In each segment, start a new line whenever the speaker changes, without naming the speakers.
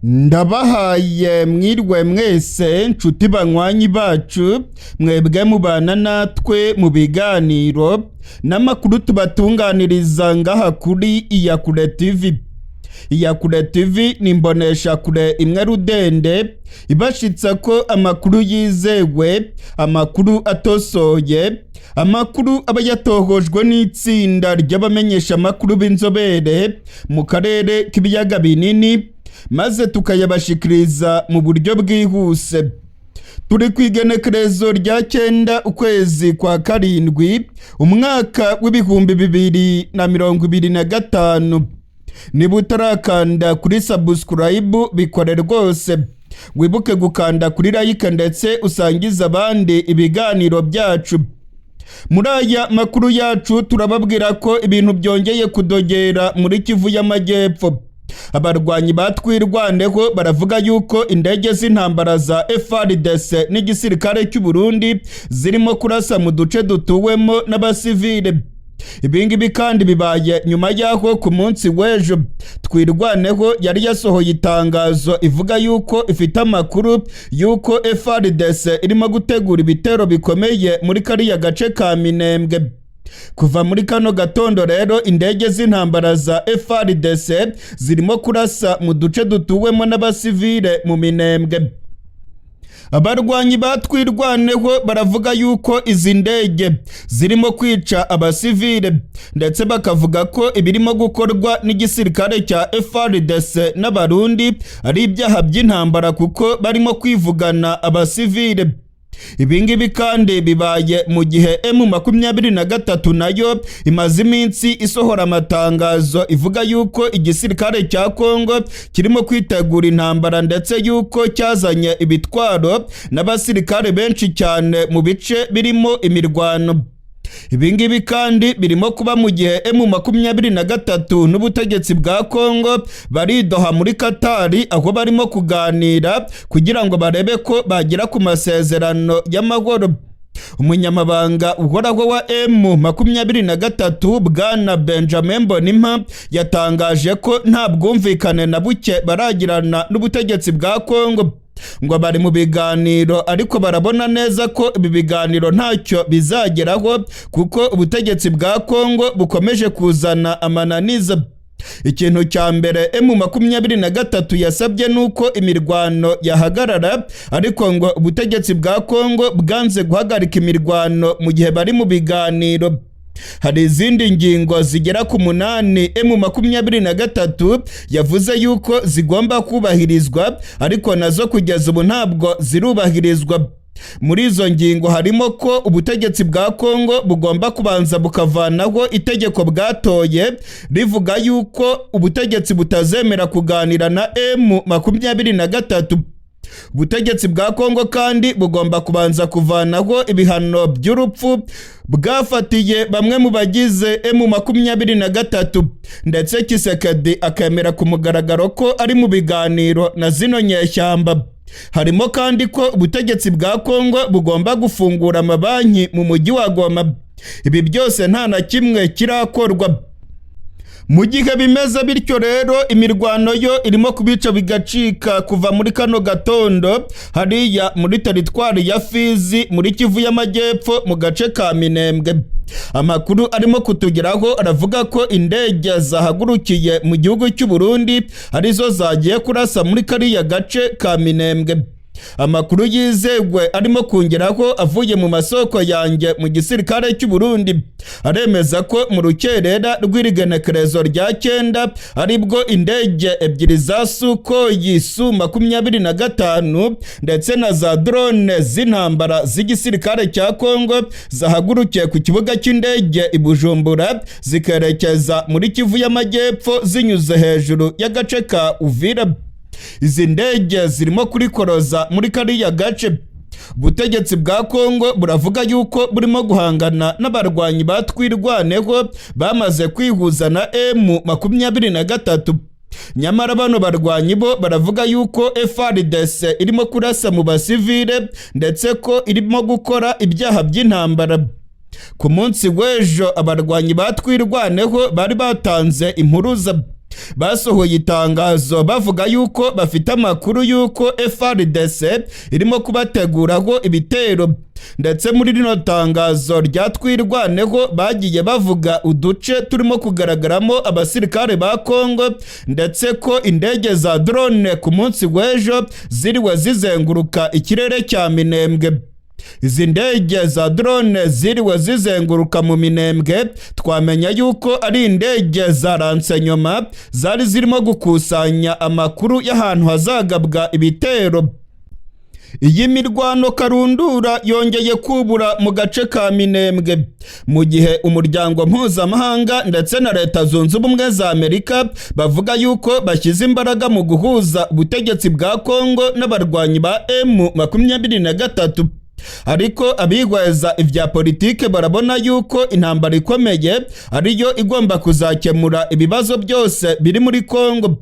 Ndabahaye mwirwe mwese nshuti banywanyi bacu mwebwe mubana natwe mu biganiro n'amakuru tubatunganiriza ngaha kuri Iyakure TV. Iyakure TV ni imboneshakure imwe rudende ibashitsa ko amakuru yizewe, amakuru atosoye, amakuru aba yatohojwe n'itsinda ry'abamenyesha amakuru b'inzobere mu karere k'ibiyaga binini, maze tukayabashikiriza mu buryo bwihuse. Turi kwigenekerezo rya 9 ukwezi kwa karindwi umwaka w'ibihumbi 2025. Niba utarakanda kuri subscribe bikore rwose, wibuke gukanda kuri like ndetse usangiza abandi ibiganiro byacu. Muri aya makuru yacu turababwira ko ibintu byongeye kudogera muri Kivu y'Amajyepfo. Abarwanyi ba Twirwaneho baravuga yuko indege z'intambara za Fardc n'igisirikare cy'u Burundi zirimo kurasa mu duce dutuwemo n'abasivile. Ibingibi kandi bibaye nyuma yaho ku munsi w'ejo Twirwaneho yari yasohoye itangazo ivuga yuko ifite amakuru yuko Fardc irimo gutegura ibitero bikomeye muri kariya gace ka Minembwe. Kuva muri kano gatondo rero indege z'intambara za Fardc zirimo kurasa mu duce dutuwemo n'abasivile mu Minembwe. Abarwanyi ba Twirwaneho baravuga yuko izi ndege zirimo kwica abasivile, ndetse bakavuga ko ibirimo gukorwa n'igisirikare cya Fardc n'abarundi ari ibyaha by'intambara kuko barimo kwivugana abasivile. Ibingibi kandi bibaye mu gihe M23 nayo imaze iminsi isohora amatangazo ivuga yuko igisirikare cya Kongo kirimo kwitegura intambara, ndetse yuko cyazanye ibitwaro n'abasirikare benshi cyane mu bice birimo imirwano. Ibingibi kandi birimo kuba mu gihe M23 n'ubutegetsi bwa Kongo baridoha muri Katari, aho barimo kuganira kugira ngo barebe ko bagera ku masezerano y'amahoro. Umunyamabanga uhoraho wa M23 bwana Benjamin Mbonimpa yatangaje ko nta bwumvikane na buke baragirana n'ubutegetsi bwa Kongo, ngo bari mu biganiro ariko barabona neza ko ibi biganiro ntacyo bizageraho kuko ubutegetsi bwa Kongo bukomeje kuzana amananiza. Ikintu cya mbere M23 yasabye nuko imirwano yahagarara, ariko ngo ubutegetsi bwa Kongo bwanze guhagarika imirwano mu gihe bari mu biganiro. Hari izindi ngingo zigera ku 8 M23 yavuze yuko zigomba kubahirizwa, ariko nazo kugeza ubu ntabwo zirubahirizwa. Muri izo ngingo harimo ko ubutegetsi bwa Kongo bugomba kubanza bukavanaho itegeko bwatoye rivuga yuko ubutegetsi butazemera kuganira na M23. Ubutegetsi bwa Kongo kandi bugomba kubanza kuvanaho ibihano by'urupfu bwafatiye bamwe mu bagize M23, ndetse Kisekedi akemera ku mugaragaro ko ari mu biganiro na zino nyeshyamba. Harimo kandi ko ubutegetsi bwa Kongo bugomba gufungura amabanki mu mujyi wa Goma. Ibi byose nta na kimwe kirakorwa. Mu gihe bimeze bityo rero imirwano yo irimo kubica bigacika kuva muri kano gatondo hariya muri teritwari ya Fizi muri Kivu y'Amajyepfo mu gace ka Minembwe. Amakuru arimo kutugeraho aravuga ko indege zahagurukiye mu gihugu cy'u Burundi arizo zagiye kurasa muri kariya gace ka Minembwe. Amakuru yizewe arimo kongeraho avuye mu masoko yanjye mu gisirikare cy'u Burundi aremeza ko mu rukerera rw'irigenekerezo rya 9 aribwo indege ebyiri za Sukhoi Su-25 ndetse na za drone z'intambara z'igisirikare cya Kongo zahagurukiye ku kibuga cy'indege i Bujumbura zikerekeza muri Kivu y'Amajyepfo zinyuze hejuru y'agace ka Uvira. Izi ndege zirimo kurikoroza muri kariya gace. Ubutegetsi bwa Kongo buravuga yuko burimo guhangana n'abarwanyi ba Twirwaneho bamaze kwihuza na M23. Nyamara bano barwanyi bo baravuga yuko Fardc irimo kurasa mu basivile, ndetse ko irimo gukora ibyaha by'intambara. Ku munsi w'ejo abarwanyi ba Twirwaneho bari batanze impuruza basohoye itangazo bavuga yuko bafite amakuru yuko Fardc irimo kubateguraho ibitero, ndetse muri rino tangazo rya Twirwaneho bagiye bavuga uduce turimo kugaragaramo abasirikare ba Kongo, ndetse ko indege za drone ku munsi w'ejo ziriwe zizenguruka ikirere cya Minembwe. Izi ndege za drone ziriwe zizenguruka mu Minembwe, twamenya yuko ari indege za ransenyoma zari zirimo gukusanya amakuru y'ahantu hazagabwa ibitero. Iyi mirwano karundura yongeye kubura mu gace ka Minembwe, mu gihe umuryango mpuzamahanga ndetse na Leta Zunze Ubumwe za Amerika bavuga yuko bashyize imbaraga mu guhuza ubutegetsi bwa Kongo n'abarwanyi ba M23. Ariko abihweza ibya politike barabona yuko intambara ikomeye ariyo igomba kuzakemura ibibazo byose biri muri Kongo.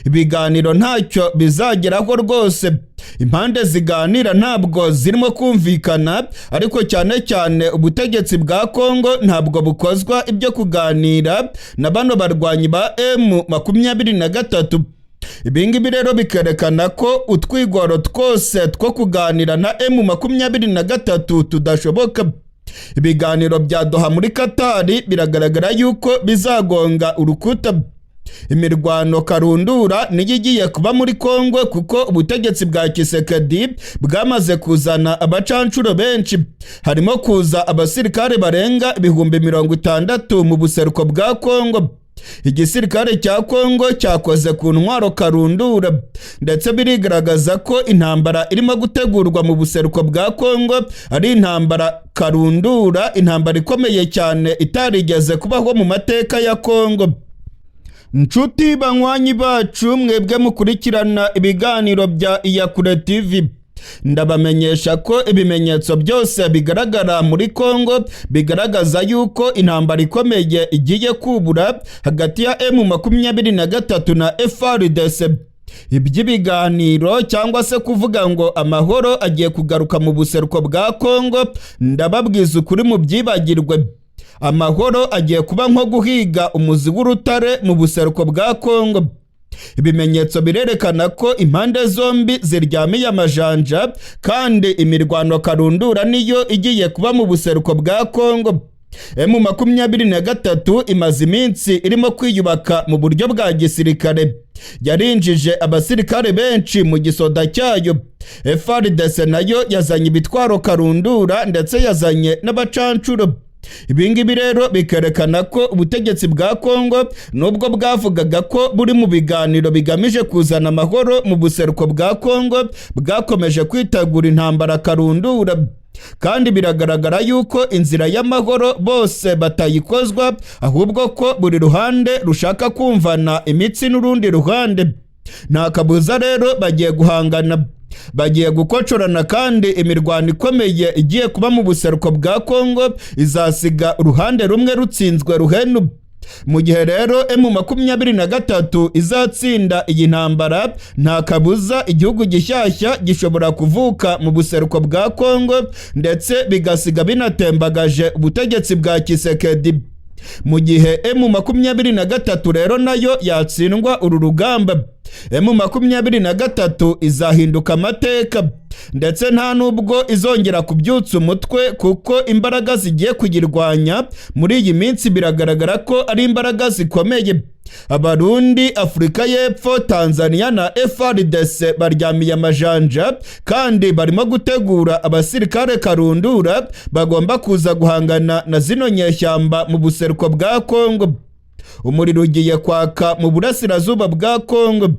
Ibiganiro ntacyo bizageraho rwose. Impande ziganira ntabwo zirimo kumvikana, ariko cyane cyane ubutegetsi bwa Kongo ntabwo bukozwa ibyo kuganira na bano barwanyi ba M23. Ibingibi rero bikerekana ko utwigoro twose two kuganira na M23 tudashoboka. Ibiganiro bya Doha muri Katari biragaragara yuko bizagonga urukuta. Imirwano karundura niyo igiye kuba muri Kongo, kuko ubutegetsi bwa Kisekedi bwamaze kuzana abacancuro benshi. Harimo kuza abasirikare barenga 60,000 mu buseruko bwa Kongo. Igisirikare cya Kongo cyakoze ku ntwaro karundura, ndetse birigaragaza ko intambara irimo gutegurwa mu buseruko bwa Kongo ari intambara karundura, intambara ikomeye cyane itarigeze kubaho mu mateka ya Kongo. Nshuti banywanyi bacu, mwebwe mukurikirana ibiganiro bya Iyakure TV, ndabamenyesha ko ibimenyetso byose bigaragara muri Kongo bigaragaza yuko intambara ikomeye igiye kubura hagati ya M23 na Fardc. Iby'ibiganiro cyangwa se kuvuga ngo amahoro agiye kugaruka mu buseruko bwa Kongo, ndababwiza ukuri mu byibagirwe. Amahoro agiye kuba nko guhiga umuzi w'urutare mu buseruko bwa Kongo. Ibimenyetso birerekana ko impande zombi ziryamiye amajanja, kandi imirwano karundura niyo igiye kuba mu buseruko bwa Kongo. M23 imaze iminsi irimo kwiyubaka mu buryo bwa gisirikare. Yarinjije abasirikare benshi mu gisoda cyayo. Fardc nayo yazanye ibitwaro karundura, ndetse yazanye n'abacancuro. Ibingibi rero bikerekana ko ubutegetsi bwa Kongo nubwo bwavugaga ko buri mu biganiro bigamije kuzana amahoro mu buseruko bwa Kongo, bwakomeje kwitegura intambara karundura. Kandi biragaragara yuko inzira y'amahoro bose batayikozwa, ahubwo ko buri ruhande rushaka kumvana imitsi n'urundi ruhande. Nta kabuza rero bagiye guhangana, bagiye gukocorana, kandi imirwano ikomeye igiye kuba mu buseruko bwa Kongo izasiga uruhande rumwe rutsinzwe ruhenu. Mu gihe rero M23 izatsinda iyi ntambara, nta kabuza igihugu gishyashya gishobora kuvuka mu buseruko bwa Kongo, ndetse bigasiga binatembagaje ubutegetsi bwa Kisekedi. Mu gihe M23 rero nayo yatsindwa uru rugamba, M23 izahinduka amateka, ndetse nta nubwo izongera kubyutsa umutwe, kuko imbaraga zigiye kuyirwanya muri iyi minsi biragaragara ko ari imbaraga zikomeye. Abarundi, Afurika y'Epfo, Tanzania na Fardc baryamiye amajanja, kandi barimo gutegura abasirikare karundura bagomba kuza guhangana na zino nyeshyamba mu buseruko bwa Kongo. Umuriro ugiye kwaka mu burasirazuba bwa Kongo.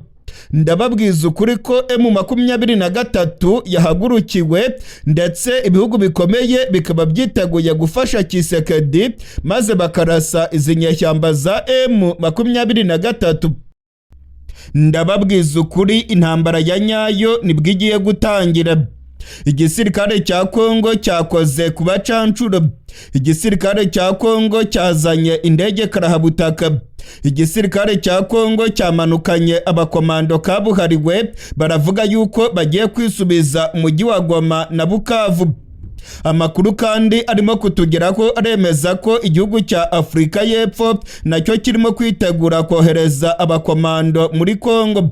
Ndababwiza ukuri ko M23 yahagurukiwe, ndetse ibihugu bikomeye bikaba byiteguye gufasha Kisekedi maze bakarasa izi nyeshyamba za M23. Ndababwiza ukuri intambara ya nyayo nibwo igiye gutangira. Igisirikare cya Kongo cyakoze ku bacancuro. Igisirikare cya Kongo cyazanye indege karahabutaka. Igisirikare cya Kongo cyamanukanye abakomando kabuhariwe, baravuga yuko bagiye kwisubiza umujyi wa Goma na Bukavu. Amakuru kandi arimo kutugeraho aremeza ko igihugu cya Afurika y'Epfo nacyo kirimo kwitegura kohereza abakomando muri Kongo.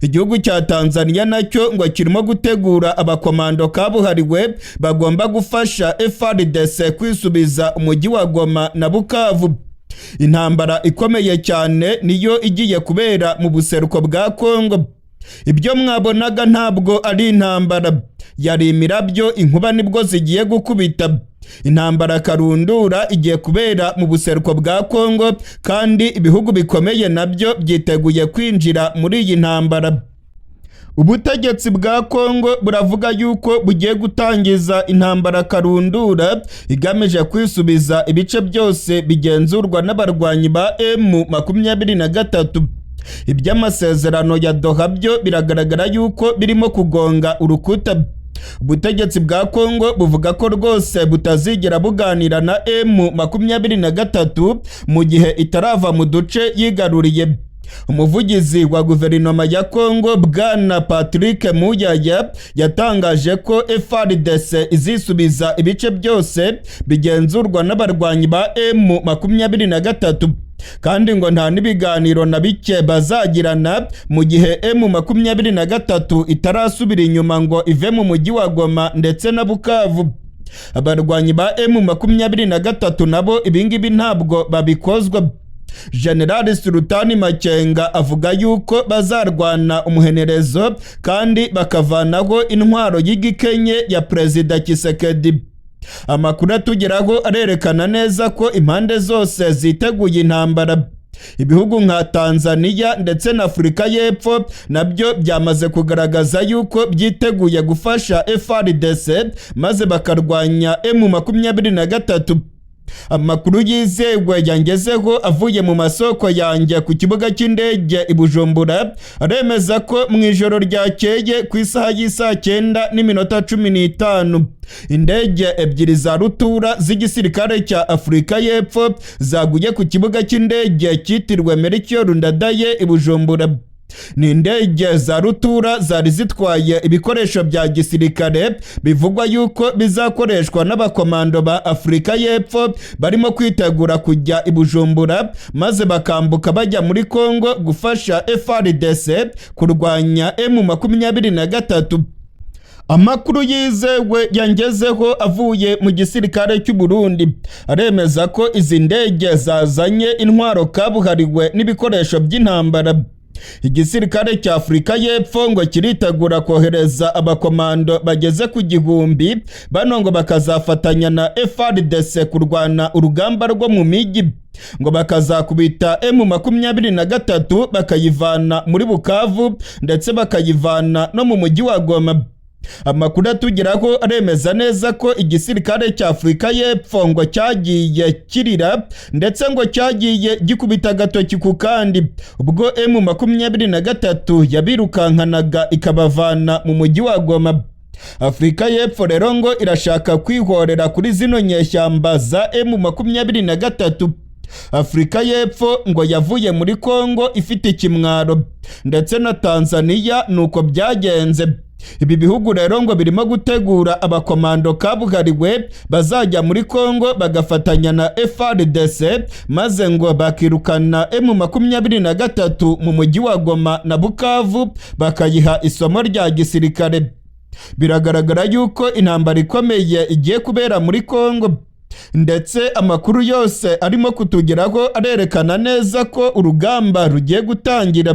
Igihugu cya Tanzania nacyo ngo kirimo gutegura abakomando kabuhariwe bagomba gufasha Fardc kwisubiza umujyi wa Goma na Bukavu. Intambara ikomeye cyane niyo igiye kubera mu buseruko bwa Kongo. Ibyo mwabonaga ntabwo ari intambara, yari imirabyo, inkuba nibwo zigiye gukubita. Intambara karundura igiye kubera mu buseruko bwa Kongo, kandi ibihugu bikomeye nabyo byiteguye kwinjira muri iyi ntambara. Ubutegetsi bwa Kongo buravuga yuko bugiye gutangiza intambara karundura igamije kwisubiza ibice byose bigenzurwa n'abarwanyi ba M23. Iby'amasezerano ya Doha byo biragaragara yuko birimo kugonga urukuta. Ubutegetsi bwa Kongo buvuga ko rwose butazigera buganira na M23 mu gihe itarava mu duce yigaruriye. Umuvugizi wa guverinoma ya Kongo Bwana Patrick Muyaya yatangaje ko Fardc izisubiza ibice byose bigenzurwa n'abarwanyi ba M23, kandi ngo nta n'ibiganiro na bike bazagirana mu gihe M23 itarasubira inyuma ngo ive mu mujyi wa Goma ndetse na Bukavu. Abarwanyi ba M23 nabo ibingibi ntabwo babikozwa. General Sultani Makenga avuga yuko bazarwana umuhenerezo kandi bakavanaho intwaro y'igikenye ya Perezida Tshisekedi. Amakuru atugeraho arerekana neza ko impande zose ziteguye intambara. Ibihugu nka Tanzania ndetse na Afurika y'Epfo nabyo byamaze kugaragaza yuko byiteguye gufasha Fardc maze bakarwanya M23. Amakuru yizewe yangezeho avuye mu masoko yanjye ku kibuga cy'indege i Bujumbura aremeza ko mu ijoro ryakeye ku isaha y'isa 9:15 indege ebyiri za rutura z'igisirikare cya Afurika y'Epfo zaguye ku kibuga cy'indege cyitiriwe Melchior Ndadaye i Bujumbura. Ni indege za rutura zari zitwaye ibikoresho bya gisirikare bivugwa yuko bizakoreshwa n'abakomando ba Afurika y'Epfo barimo kwitegura kujya i Bujumbura maze bakambuka bajya muri Kongo gufasha Fardc kurwanya M23. Amakuru yizewe yangezeho avuye mu gisirikare cy'u Burundi aremeza ko izi ndege zazanye intwaro kabuhariwe n'ibikoresho by'intambara. Igisirikare cya Afurika y'Epfo ngo kiritegura kohereza abakomando bageze ku 1000 bano ngo bakazafatanya na Fardc kurwana urugamba rwo mu migi, ngo bakazakubita M23 bakayivana muri Bukavu ndetse bakayivana no mu mujyi wa Goma. Amakuru atugeraho aremeza neza ko igisirikare cya Afurika y'Epfo ngo cyagiye kirira ndetse ngo cyagiye gikubita agatoki ku kandi ubwo M23 yabirukankanaga ikabavana mu mujyi wa Goma. Afurika y'Epfo rero ngo irashaka kwihorera kuri zino nyeshyamba za M23. Afurika y'Epfo ngo yavuye muri Kongo ifite ikimwaro ndetse na Tanzania nuko byagenze. Ibi bihugu rero ngo birimo gutegura abakomando kabuhariwe bazajya muri Kongo bagafatanya na Fardc maze ngo bakirukana M23 mu mujyi wa Goma na Bukavu bakayiha isomo rya gisirikare. Biragaragara yuko intambara ikomeye igiye kubera muri Kongo, ndetse amakuru yose arimo kutugeraho arerekana neza ko urugamba rugiye gutangira.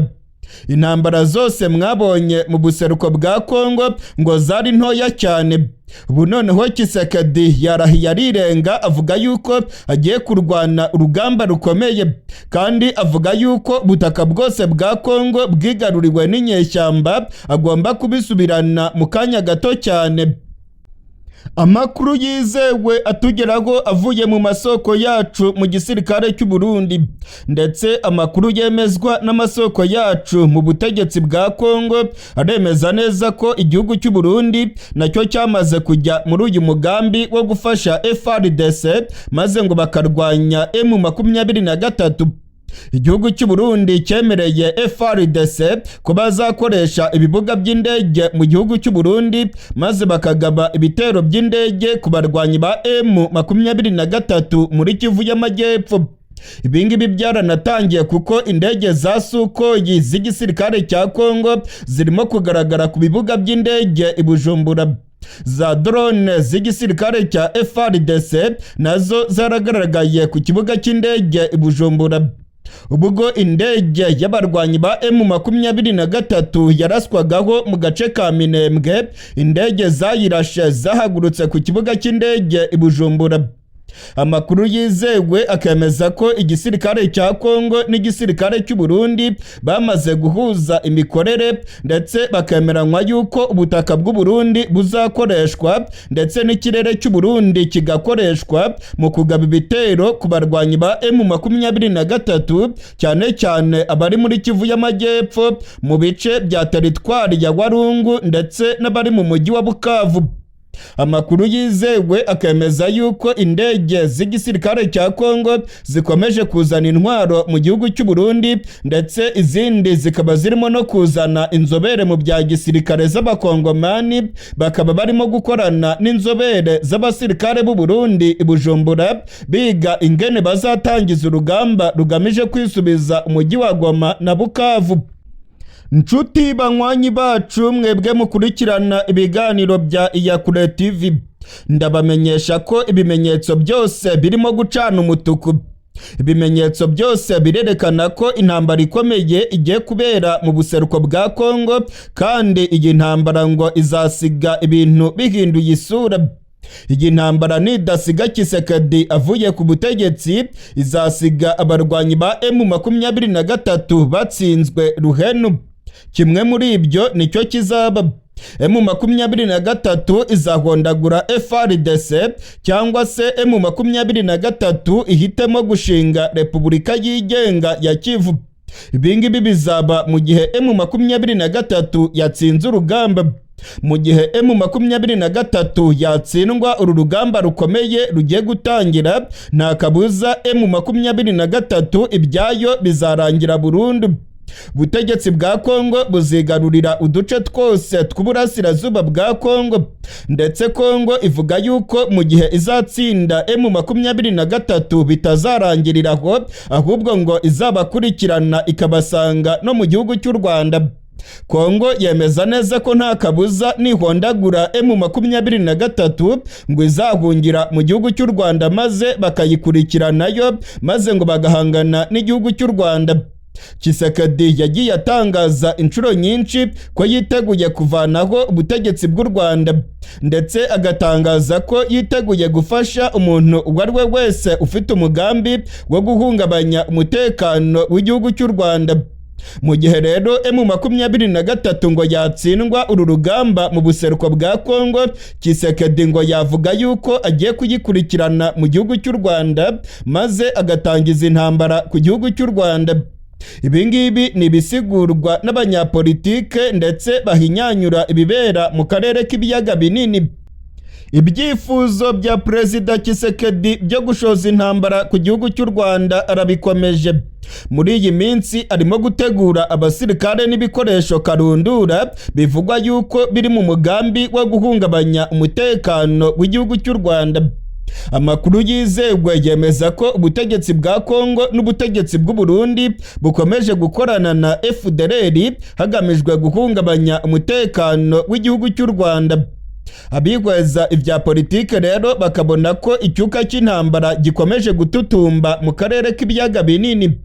Intambara zose mwabonye mu buseruko bwa Kongo ngo zari ntoya cyane. Ubu noneho Tshisekedi yarahiye arirenga avuga yuko agiye kurwana urugamba rukomeye, kandi avuga yuko butaka bwose bwa Kongo bwigaruriwe n'inyeshyamba agomba kubisubirana mu kanya gato cyane. Amakuru yizewe atugeraho avuye mu masoko yacu mu gisirikare cy'u Burundi, ndetse amakuru yemezwa n'amasoko yacu mu butegetsi bwa Kongo aremeza neza ko igihugu cy'u Burundi nacyo cyamaze kujya muri uyu mugambi wo gufasha Fardc maze ngo bakarwanya M23. igihugu cy'u Burundi cyemereye Fardc ko bazakoresha ibibuga by'indege mu gihugu cy'u Burundi maze bakagaba ibitero by'indege ku barwanyi ba M23 muri Kivu y'Amajyepfo. Ibingibi byaranatangiye kuko indege za Sukoyi z'igisirikare cya Kongo zirimo kugaragara ku bibuga by'indege i Bujumbura. Za drone z'igisirikare cya Fardc nazo zaragaragaye ku kibuga cy'indege i Bujumbura. Ubwo indege y'abarwanyi ba M23 yaraswagaho mu gace ka Minembwe, indege zayirashe zahagurutse ku kibuga cy'indege i Bujumbura. Amakuru yizewe akemeza ko igisirikare cya Kongo n'igisirikare cy'u Burundi bamaze guhuza imikorere ndetse bakemeranywa yuko ubutaka bw'u Burundi buzakoreshwa ndetse n'ikirere cy'u Burundi kigakoreshwa mu kugaba ibitero ku barwanyi ba M23 cyane cyane abari muri Kivu y'Amajyepfo mu bice bya teritwari ya Warungu ndetse n'abari mu mujyi wa Bukavu. Amakuru yizewe akemeza yuko indege z'igisirikare cya Kongo zikomeje kuzana intwaro mu gihugu cy'u Burundi ndetse izindi zikaba zirimo no kuzana inzobere mu bya gisirikare z'abakongomani, bakaba barimo gukorana n'inzobere z'abasirikare b'u Burundi i Bujumbura biga ingene bazatangiza urugamba rugamije kwisubiza umujyi wa Goma na Bukavu. Nshuti banywanyi bacu mwebwe mukurikirana ibiganiro bya Iyakure TV, ndabamenyesha ko ibimenyetso byose birimo gucana umutuku. Ibimenyetso byose birerekana ko intambara ikomeye igiye kubera mu buseruko bwa Kongo, kandi iyi ntambara ngo izasiga ibintu bihinduye isura. Iyi ntambara nidasiga Tshisekedi avuye ku butegetsi, izasiga abarwanyi ba M23 batsinzwe ruhenu. Kimwe muri ibyo nicyo kizaba. M23 izahondagura Fardc cyangwa se M23 ihitemo gushinga Repubulika yigenga ya Kivu. Ibingibi bizaba mu gihe M23 yatsinze urugamba. Mu gihe M23 yatsindwa, uru rugamba rukomeye rugiye gutangira, nta kabuza M23 ibyayo bizarangira burundu. Ubutegetsi bwa Kongo buzigarurira uduce twose tw'uburasirazuba bwa Kongo, ndetse Kongo ivuga yuko mu gihe izatsinda M23 bitazarangiriraho, ahubwo ngo izabakurikirana ikabasanga no mu gihugu cy'u Rwanda. Kongo yemeza neza ko nta kabuza nihondagura M23 ngo izahungira mu gihugu cy'u Rwanda maze bakayikurikiranayo, maze ngo bagahangana n'igihugu cy'u Rwanda. Tshisekedi yagiye atangaza inshuro nyinshi ko yiteguye kuvanaho ubutegetsi bw'u Rwanda, ndetse agatangaza ko yiteguye gufasha umuntu uwo ari we wese ufite umugambi wo guhungabanya umutekano w'igihugu cy'u Rwanda. Mu gihe rero M23 ngo yatsindwa uru rugamba mu buseruko bwa Kongo, Tshisekedi ngo yavuga yuko agiye kuyikurikirana mu gihugu cy'u Rwanda maze agatangiza intambara ku gihugu cy'u Rwanda. Ibingibi ni ibisigurwa n'abanyapolitike ndetse bahinyanyura ibibera mu karere k'ibiyaga binini. Ibyifuzo bya Perezida Tshisekedi byo gushoza intambara ku gihugu cy'u Rwanda arabikomeje. Muri iyi minsi arimo gutegura abasirikare n'ibikoresho karundura bivugwa yuko biri mu mugambi wo guhungabanya umutekano w'igihugu cy'u Rwanda. Amakuru yizewe yemeza ko ubutegetsi bwa Kongo n'ubutegetsi bw'u Burundi bukomeje gukorana na FDLR hagamijwe guhungabanya umutekano w'igihugu cy'u Rwanda. Abihweza ibya politike rero bakabona ko icyuka cy'intambara gikomeje gututumba mu karere k'ibiyaga binini.